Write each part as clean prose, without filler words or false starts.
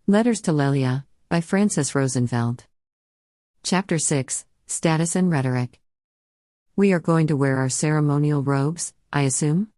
Letters to Lelia, by Frances Rosenfeld. Chapter 6, Status and Rhetoric. We are going to wear our ceremonial robes, I assume?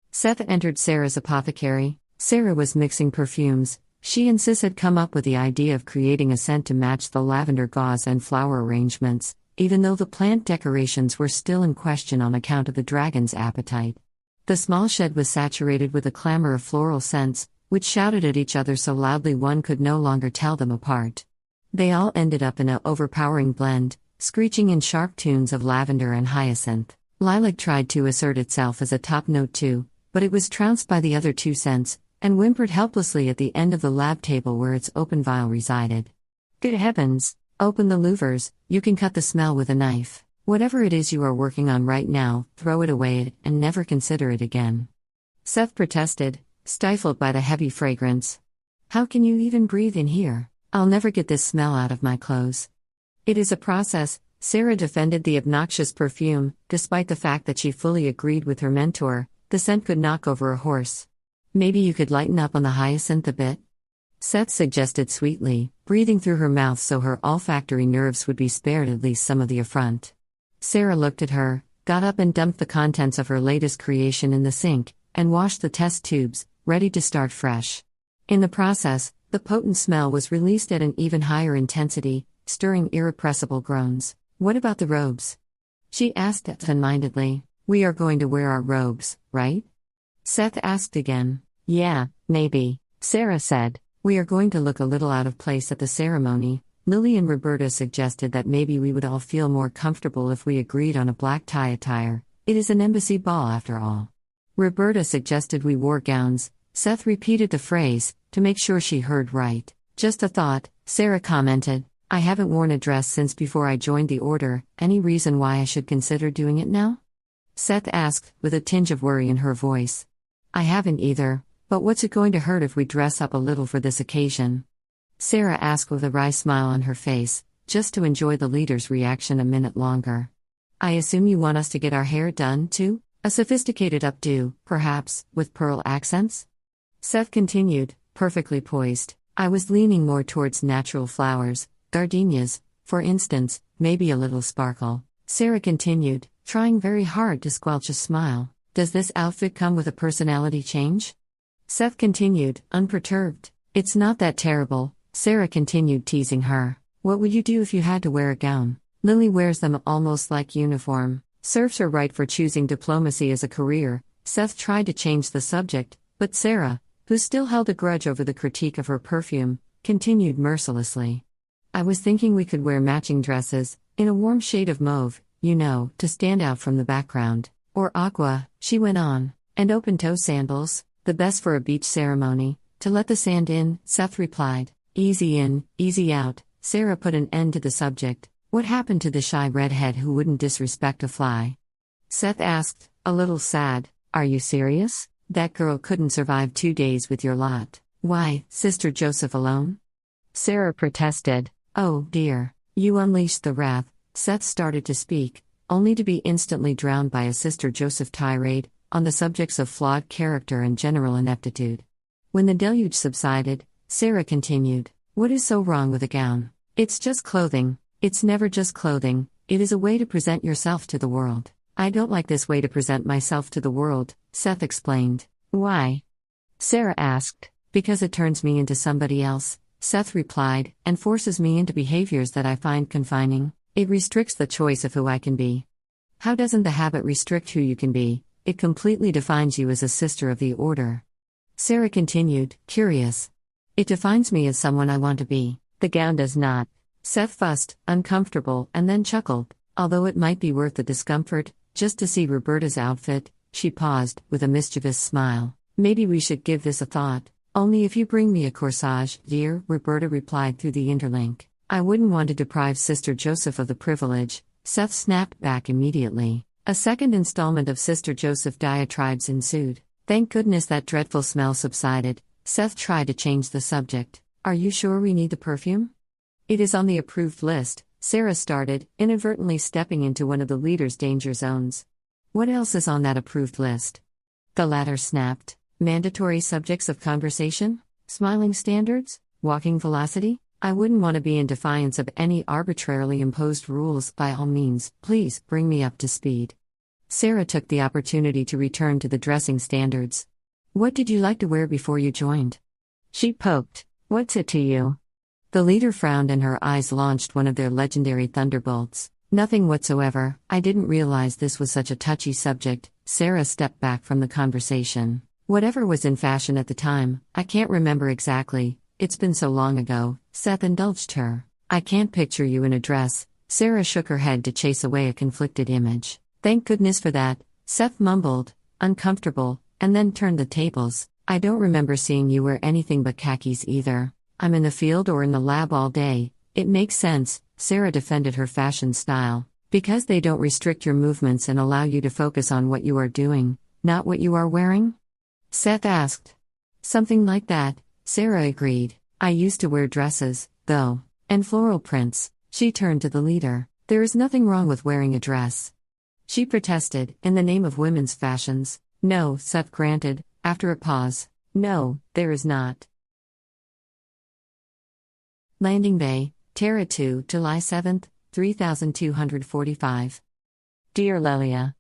Seth entered Sarah's apothecary. Sarah was mixing perfumes. She and Sis had come up with the idea of creating a scent to match the lavender gauze and flower arrangements, even though the plant decorations were still in question on account of the dragon's appetite. The small shed was saturated with a clamor of floral scents, which shouted at each other so loudly one could no longer tell them apart. They all ended up in an overpowering blend, screeching in sharp tunes of lavender and hyacinth. Lilac tried to assert itself as a top note too, but it was trounced by the other two scents, and whimpered helplessly at the end of the lab table where its open vial resided. Good heavens! Open the louvers, you can cut the smell with a knife. Whatever it is you are working on right now, throw it away and never consider it again. Seth protested, stifled by the heavy fragrance. How can you even breathe in here? I'll never get this smell out of my clothes. It is a process, Sarah defended the obnoxious perfume, despite the fact that she fully agreed with her mentor, the scent could knock over a horse. Maybe you could lighten up on the hyacinth a bit? Seth suggested sweetly, breathing through her mouth so her olfactory nerves would be spared at least some of the affront. Sarah looked at her, got up and dumped the contents of her latest creation in the sink, and washed the test tubes, ready to start fresh. In the process, the potent smell was released at an even higher intensity, stirring irrepressible groans. What about the robes? She asked absent-mindedly. We are going to wear our robes, right? Seth asked again. Yeah, maybe, Sarah said. We are going to look a little out of place at the ceremony. Lily and Roberta suggested that maybe we would all feel more comfortable if we agreed on a black tie attire. It is an embassy ball after all. Roberta suggested we wore gowns. Seth repeated the phrase, to make sure she heard right. Just a thought, Sarah commented. I haven't worn a dress since before I joined the order. Any reason why I should consider doing it now? Seth asked, with a tinge of worry in her voice. I haven't either, but what's it going to hurt if we dress up a little for this occasion? Sarah asked with a wry smile on her face, just to enjoy the leader's reaction a minute longer. I assume you want us to get our hair done, too? A sophisticated updo, perhaps, with pearl accents? Seth continued, perfectly poised. I was leaning more towards natural flowers, gardenias, for instance, maybe a little sparkle. Sarah continued, trying very hard to squelch a smile. Does this outfit come with a personality change? Seth continued, unperturbed. It's not that terrible, Sarah continued teasing her. What would you do if you had to wear a gown? Lily wears them almost like uniform. Serves her right for choosing diplomacy as a career. Seth tried to change the subject, but Sarah, who still held a grudge over the critique of her perfume, continued mercilessly. I was thinking we could wear matching dresses, in a warm shade of mauve, you know, to stand out from the background. Or aqua, she went on, and open-toe sandals, the best for a beach ceremony, to let the sand in, Seth replied. Easy in, easy out. Sarah put an end to the subject. What happened to the shy redhead who wouldn't disrespect a fly? Seth asked, a little sad. Are you serious? That girl couldn't survive 2 days with your lot. Why, Sister Joseph alone? Sarah protested. Oh, dear. You unleashed the wrath. Seth started to speak, only to be instantly drowned by a Sister Joseph tirade, on the subjects of flawed character and general ineptitude. When the deluge subsided, Sarah continued, what is so wrong with a gown? It's just clothing. It's never just clothing, it is a way to present yourself to the world. I don't like this way to present myself to the world, Seth explained. Why? Sarah asked. Because it turns me into somebody else, Seth replied, and forces me into behaviors that I find confining. It restricts the choice of who I can be. How doesn't the habit restrict who you can be? It completely defines you as a sister of the order. Sarah continued, curious. It defines me as someone I want to be. The gown does not. Seth fussed, uncomfortable, and then chuckled. Although it might be worth the discomfort, just to see Roberta's outfit, she paused, with a mischievous smile. Maybe we should give this a thought. Only if you bring me a corsage, dear, Roberta replied through the interlink. I wouldn't want to deprive Sister Joseph of the privilege, Seth snapped back immediately. A second installment of Sister Joseph diatribes ensued. Thank goodness that dreadful smell subsided. Seth tried to change the subject. Are you sure we need the perfume? It is on the approved list, Sarah started, inadvertently stepping into one of the leader's danger zones. What else is on that approved list? The latter snapped. Mandatory subjects of conversation? Smiling standards? Walking velocity? I wouldn't want to be in defiance of any arbitrarily imposed rules. By all means, please bring me up to speed. Sarah took the opportunity to return to the dressing standards. What did you like to wear before you joined? She poked. What's it to you? The leader frowned and her eyes launched one of their legendary thunderbolts. Nothing whatsoever. I didn't realize this was such a touchy subject. Sarah stepped back from the conversation. Whatever was in fashion at the time, I can't remember exactly. It's been so long ago. Seth indulged her. I can't picture you in a dress. Sarah shook her head to chase away a conflicted image. Thank goodness for that, Seth mumbled, uncomfortable, and then turned the tables. I don't remember seeing you wear anything but khakis either. I'm in the field or in the lab all day. It makes sense, Sarah defended her fashion style. Because they don't restrict your movements and allow you to focus on what you are doing, not what you are wearing? Seth asked. Something like that, Sarah agreed. I used to wear dresses, though, and floral prints. She turned to the leader. There is nothing wrong with wearing a dress. She protested, in the name of women's fashions. No, Seth granted, after a pause. No, there is not. Landing Bay, Terra 2, July 7, 3245. Dear Lelia.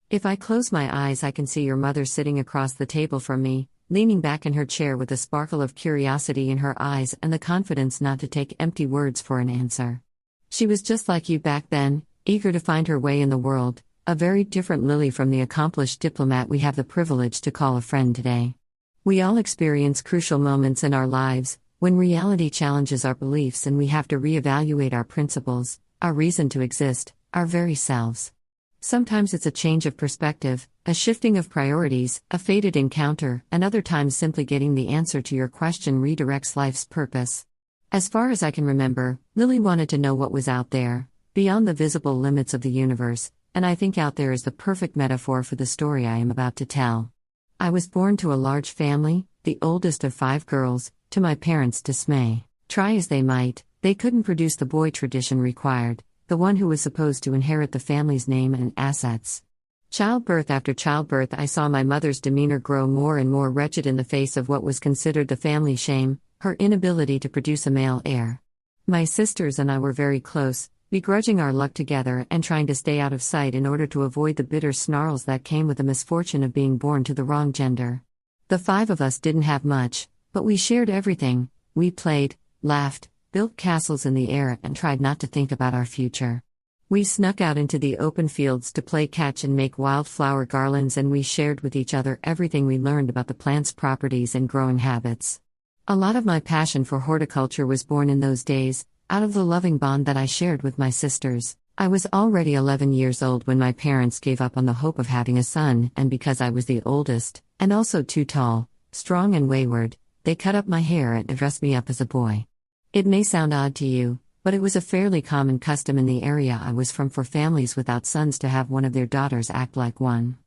If I close my eyes, I can see your mother sitting across the table from me, leaning back in her chair with a sparkle of curiosity in her eyes and the confidence not to take empty words for an answer. She was just like you back then, eager to find her way in the world, a very different Lily from the accomplished diplomat we have the privilege to call a friend today. We all experience crucial moments in our lives, when reality challenges our beliefs and we have to reevaluate our principles, our reason to exist, our very selves. Sometimes it's a change of perspective, a shifting of priorities, a fated encounter, and other times simply getting the answer to your question redirects life's purpose. As far as I can remember, Lily wanted to know what was out there, beyond the visible limits of the universe, and I think out there is the perfect metaphor for the story I am about to tell. I was born to a large family, the oldest of 5 girls, to my parents' dismay. Try as they might, they couldn't produce the boy tradition required, the one who was supposed to inherit the family's name and assets. Childbirth after childbirth, I saw my mother's demeanor grow more and more wretched in the face of what was considered the family shame, her inability to produce a male heir. My sisters and I were very close, begrudging our luck together and trying to stay out of sight in order to avoid the bitter snarls that came with the misfortune of being born to the wrong gender. The 5 of us didn't have much, but we shared everything. We played, laughed, built castles in the air, and tried not to think about our future. We snuck out into the open fields to play catch and make wildflower garlands, and we shared with each other everything we learned about the plant's properties and growing habits. A lot of my passion for horticulture was born in those days, out of the loving bond that I shared with my sisters. I was already 11 years old when my parents gave up on the hope of having a son, and because I was the oldest, and also too tall, strong and wayward, they cut up my hair and dressed me up as a boy. It may sound odd to you, but it was a fairly common custom in the area I was from for families without sons to have one of their daughters act like one.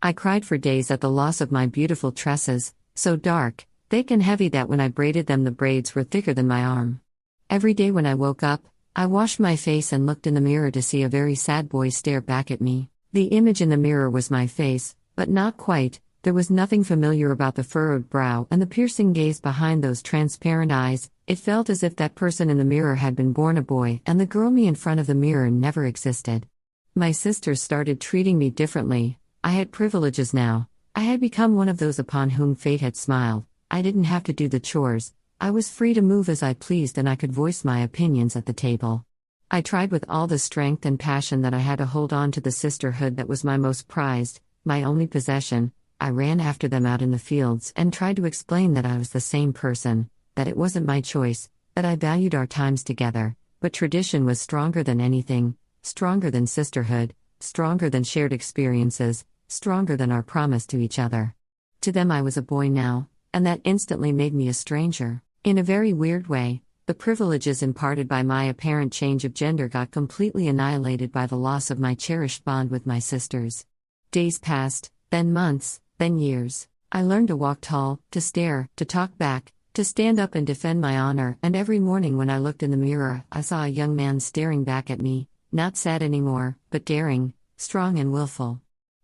I cried for days at the loss of my beautiful tresses, so dark, thick and heavy that when I braided them the braids were thicker than my arm. Every day when I woke up, I washed my face and looked in the mirror to see a very sad boy stare back at me. The image in the mirror was my face, but not quite. There was nothing familiar about the furrowed brow and the piercing gaze behind those transparent eyes. It felt as if that person in the mirror had been born a boy and the girl me in front of the mirror never existed. My sisters started treating me differently. I had privileges now. I had become one of those upon whom fate had smiled. I didn't have to do the chores. I was free to move as I pleased, and I could voice my opinions at the table. I tried with all the strength and passion that I had to hold on to the sisterhood that was my most prized, my only possession. I ran after them out in the fields and tried to explain that I was the same person, that it wasn't my choice, that I valued our times together, but tradition was stronger than anything, stronger than sisterhood, stronger than shared experiences, stronger than our promise to each other. To them I was a boy now, and that instantly made me a stranger. In a very weird way, the privileges imparted by my apparent change of gender got completely annihilated by the loss of my cherished bond with my sisters. Days passed, then months, then years. I learned to walk tall, to stare, to talk back, to stand up and defend my honor, and every morning when I looked in the mirror, I saw a young man staring back at me, not sad anymore, but daring, strong and willful.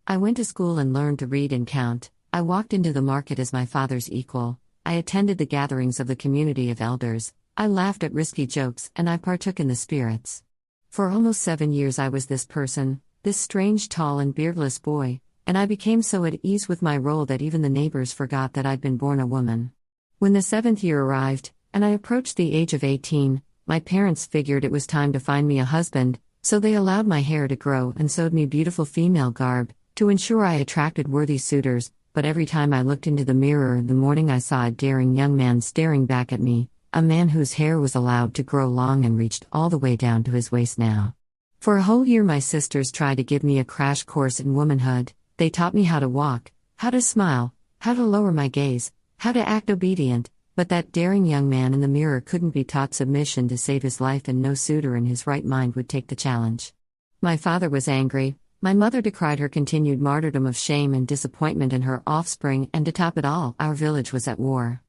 I went to school and learned to read and count. I walked into the market as my father's equal. I attended the gatherings of the community of elders, I laughed at risky jokes, and I partook in the spirits. For almost 7 years I was this person, this strange tall and beardless boy, and I became so at ease with my role that even the neighbors forgot that I'd been born a woman. When the 7th year arrived, and I approached the age of 18, my parents figured it was time to find me a husband, so they allowed my hair to grow and sewed me beautiful female garb, to ensure I attracted worthy suitors, but every time I looked into the mirror in the morning I saw a daring young man staring back at me, a man whose hair was allowed to grow long and reached all the way down to his waist now. For a whole year my sisters tried to give me a crash course in womanhood. They taught me how to walk, how to smile, how to lower my gaze, how to act obedient, but that daring young man in the mirror couldn't be taught submission to save his life, and no suitor in his right mind would take the challenge. My father was angry, my mother decried her continued martyrdom of shame and disappointment in her offspring, and to top it all, our village was at war.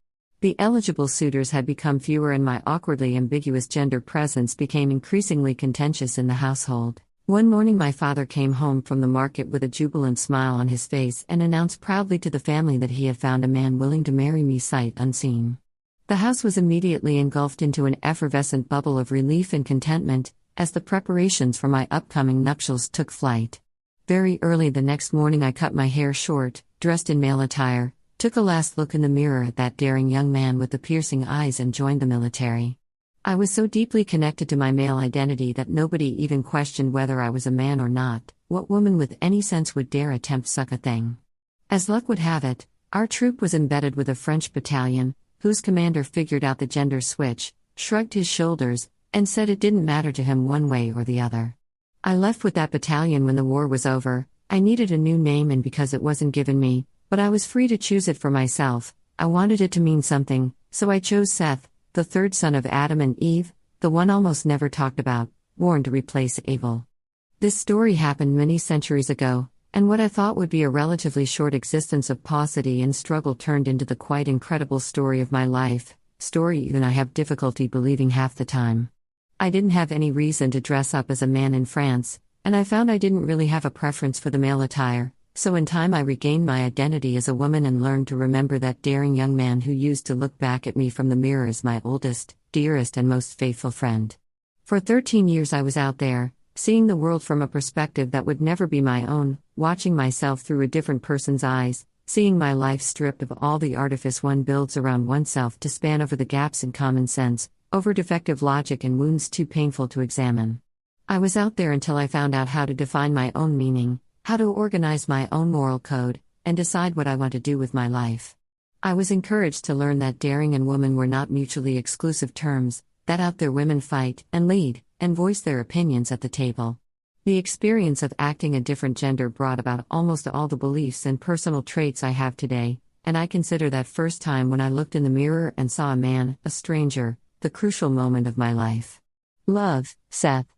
The eligible suitors had become fewer, and my awkwardly ambiguous gender presence became increasingly contentious in the household. One morning my father came home from the market with a jubilant smile on his face and announced proudly to the family that he had found a man willing to marry me sight unseen. The house was immediately engulfed into an effervescent bubble of relief and contentment, as the preparations for my upcoming nuptials took flight. Very early the next morning I cut my hair short, dressed in male attire, took a last look in the mirror at that daring young man with the piercing eyes, and joined the military. I was so deeply connected to my male identity that nobody even questioned whether I was a man or not. What woman with any sense would dare attempt such a thing? As luck would have it, our troop was embedded with a French battalion, whose commander figured out the gender switch, shrugged his shoulders, and said it didn't matter to him one way or the other. I left with that battalion when the war was over. I needed a new name, and because it wasn't given me, but I was free to choose it for myself, I wanted it to mean something, so I chose Seth, the third son of Adam and Eve, the one almost never talked about, born to replace Abel. This story happened many centuries ago, and what I thought would be a relatively short existence of paucity and struggle turned into the quite incredible story of my life, story even I have difficulty believing half the time. I didn't have any reason to dress up as a man in France, and I found I didn't really have a preference for the male attire, so in time I regained my identity as a woman and learned to remember that daring young man who used to look back at me from the mirror as my oldest, dearest and most faithful friend. For 13 years I was out there, seeing the world from a perspective that would never be my own, watching myself through a different person's eyes, seeing my life stripped of all the artifice one builds around oneself to span over the gaps in common sense, over defective logic and wounds too painful to examine. I was out there until I found out how to define my own meaning, how to organize my own moral code, and decide what I want to do with my life. I was encouraged to learn that daring and woman were not mutually exclusive terms, that out there women fight, and lead, and voice their opinions at the table. The experience of acting a different gender brought about almost all the beliefs and personal traits I have today, and I consider that first time when I looked in the mirror and saw a man, a stranger, the crucial moment of my life. Love, Seth.